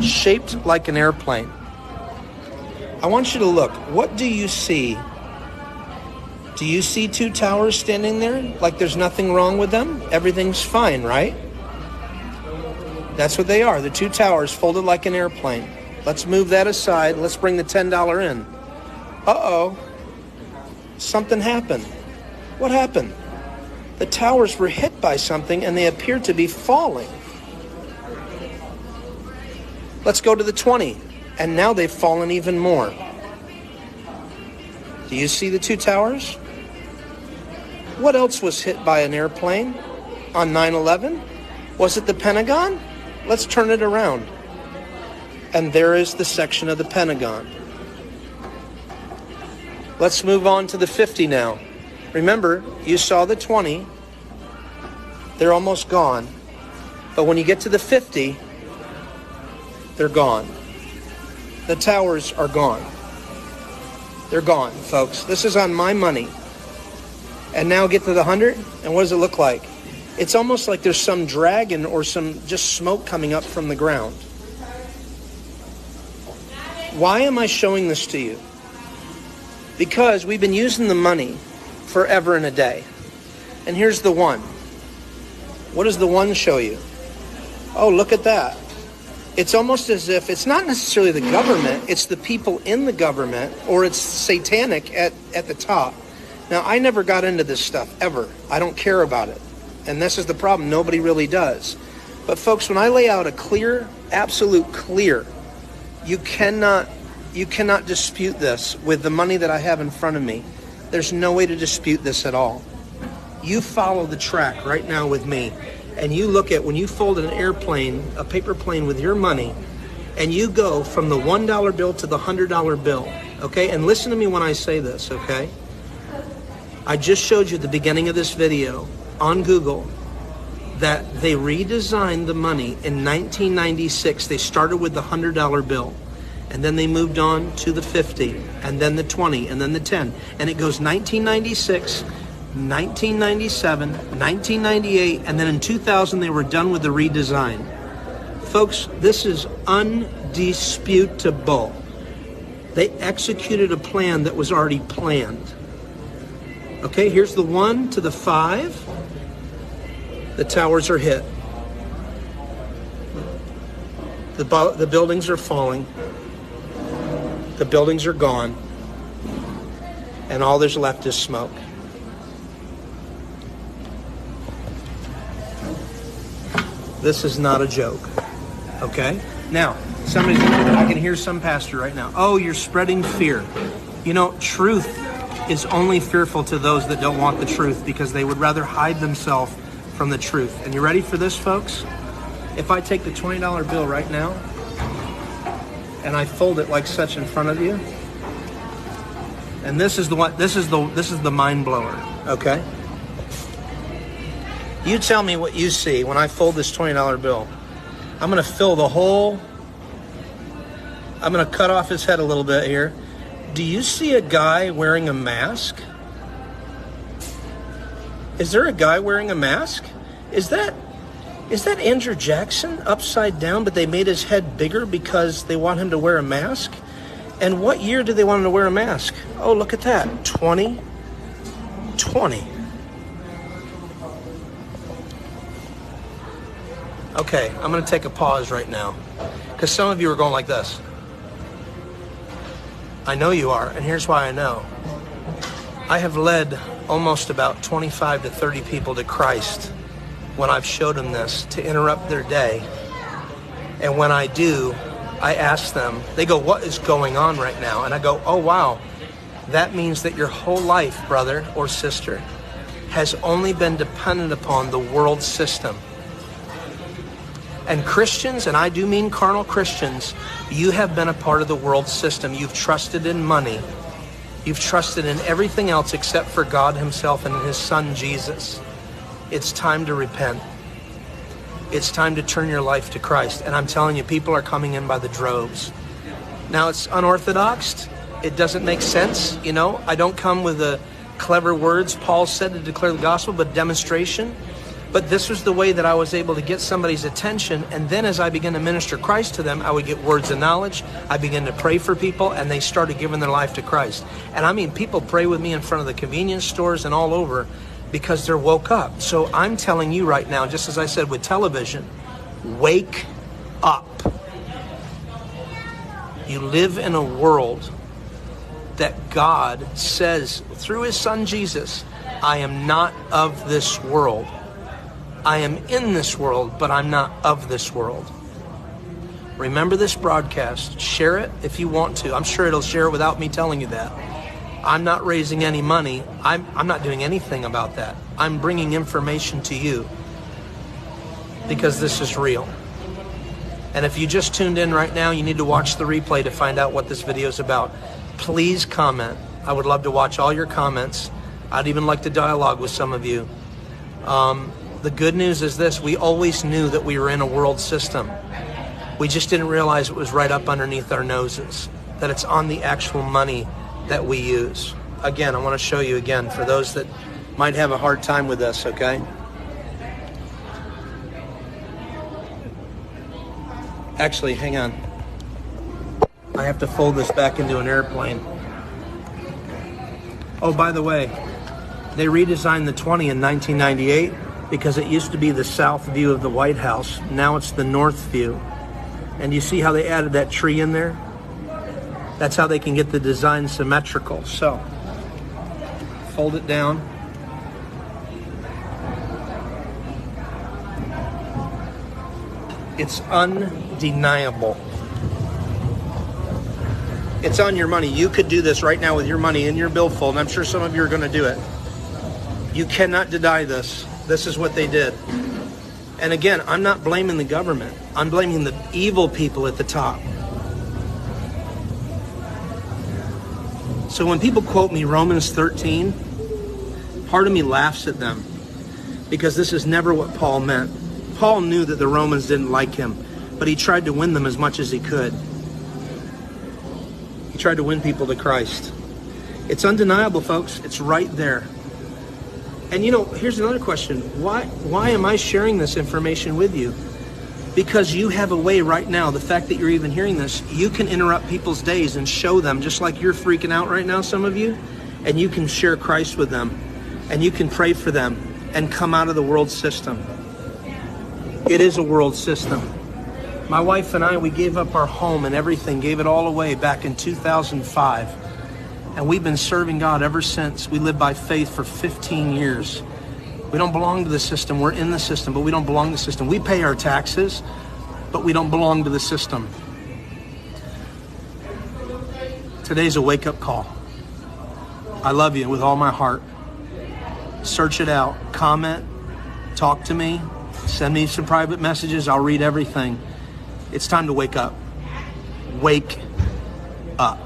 shaped like an airplane. I want you to look. What do you see? Do you see two towers standing there like there's nothing wrong with them? Everything's fine, right? That's what they are. The two towers folded like an airplane. Let's move that aside. Let's bring the $10 in. Uh-oh. Something happened. What happened? The towers were hit by something and they appear to be falling. Let's go to the 20. And now they've fallen even more. Do you see the two towers? What else was hit by an airplane on 9/11? Was it the Pentagon? Let's turn it around. And there is the section of the Pentagon. Let's move on to the 50 now. Remember, you saw the 20. They're almost gone. But when you get to the 50, they're gone. The towers are gone. They're gone, folks. This is on my money. And now get to the 100, and what does it look like? It's almost like there's some dragon or some just smoke coming up from the ground. Why am I showing this to you? Because we've been using the money forever and a day. And here's the one. What does the one show you? Oh, look at that. It's almost as if it's not necessarily the government, it's the people in the government, or it's satanic at the top. Now, I never got into this stuff, ever. I don't care about it. And this is the problem. Nobody really does. But folks, when I lay out a clear, absolute clear, you cannot dispute this with the money that I have in front of me. There's no way to dispute this at all. You follow the track right now with me. And you look at when you fold an airplane, a paper plane with your money, and you go from the $1 bill to the $100 bill, okay? And listen to me when I say this, okay? I just showed you at the beginning of this video on Google that they redesigned the money in 1996. They started with the $100 bill, and then they moved on to the 50, and then the 20, and then the 10. And it goes 1996, 1997, 1998, and then in 2000 they were done with the redesign. Folks, this is undisputable. They executed a plan that was already planned. Okay, here's the 1 to the 5. The towers are hit. The buildings are falling. The buildings are gone. And all there's left is smoke. This is not a joke, okay? Now, I can hear some pastor right now. Oh, you're spreading fear. You know, truth is only fearful to those that don't want the truth because they would rather hide themselves from the truth. And you ready for this, folks? If I take the $20 bill right now and I fold it like such in front of you, and this is the mind blower, okay? You tell me what you see when I fold this $20 bill. I'm going to fill the whole... I'm going to cut off his head a little bit here. Do you see a guy wearing a mask? Is there a guy wearing a mask? Is that Andrew Jackson upside down, but they made his head bigger because they want him to wear a mask? And what year did they want him to wear a mask? Oh, look at that. 2020. Okay, I'm going to take a pause right now because some of you are going like this. I know you are, and here's why I know. I have led almost about 25 to 30 people to Christ when I've showed them this to interrupt their day. And when I do, I ask them, they go, what is going on right now? And I go, oh, wow, that means that your whole life, brother or sister, has only been dependent upon the world system. And Christians, and I do mean carnal Christians, you have been a part of the world system. You've trusted in money. You've trusted in everything else except for God himself and his son, Jesus. It's time to repent. It's time to turn your life to Christ. And I'm telling you, people are coming in by the droves. Now, it's unorthodox. It doesn't make sense. You know, I don't come with the clever words Paul said to declare the gospel, but demonstration. But this was the way that I was able to get somebody's attention. And then as I began to minister Christ to them, I would get words of knowledge. I began to pray for people, and they started giving their life to Christ. And I mean, people pray with me in front of the convenience stores and all over because they're woke up. So I'm telling you right now, just as I said with television, wake up. You live in a world that God says through his son Jesus, I am not of this world. I am in this world, but I'm not of this world. Remember this broadcast. Share it if you want to. I'm sure it'll share it without me telling you that. I'm not raising any money. I'm not doing anything about that. I'm bringing information to you because this is real. And if you just tuned in right now, you need to watch the replay to find out what this video is about. Please comment. I would love to watch all your comments. I'd even like to dialogue with some of you. The good news is this: we always knew that we were in a world system. We just didn't realize it was right up underneath our noses, that it's on the actual money that we use. Again, I want to show you again for those that might have a hard time with this, okay? Actually, hang on. I have to fold this back into an airplane. Oh, by the way, they redesigned the 20 in 1998 because it used to be the south view of the White House. Now it's the north view. And you see how they added that tree in there? That's how they can get the design symmetrical. So, fold it down. It's undeniable. It's on your money. You could do this right now with your money in your billfold, and I'm sure some of you are going to do it. You cannot deny this. This is what they did. And again, I'm not blaming the government. I'm blaming the evil people at the top. So when people quote me Romans 13, part of me laughs at them because this is never what Paul meant. Paul knew that the Romans didn't like him, but he tried to win them as much as he could. He tried to win people to Christ. It's undeniable, folks. It's right there. And you know, here's another question. Why am I sharing this information with you? Because you have a way right now, the fact that you're even hearing this, you can interrupt people's days and show them, just like you're freaking out right now, some of you, and you can share Christ with them, and you can pray for them and come out of the world system. It is a world system. My wife and I, we gave up our home and everything, gave it all away back in 2005. And we've been serving God ever since. We lived by faith for 15 years. We don't belong to the system. We're in the system, but we don't belong to the system. We pay our taxes, but we don't belong to the system. Today's a wake-up call. I love you with all my heart. Search it out. Comment. Talk to me. Send me some private messages. I'll read everything. It's time to wake up. Wake up.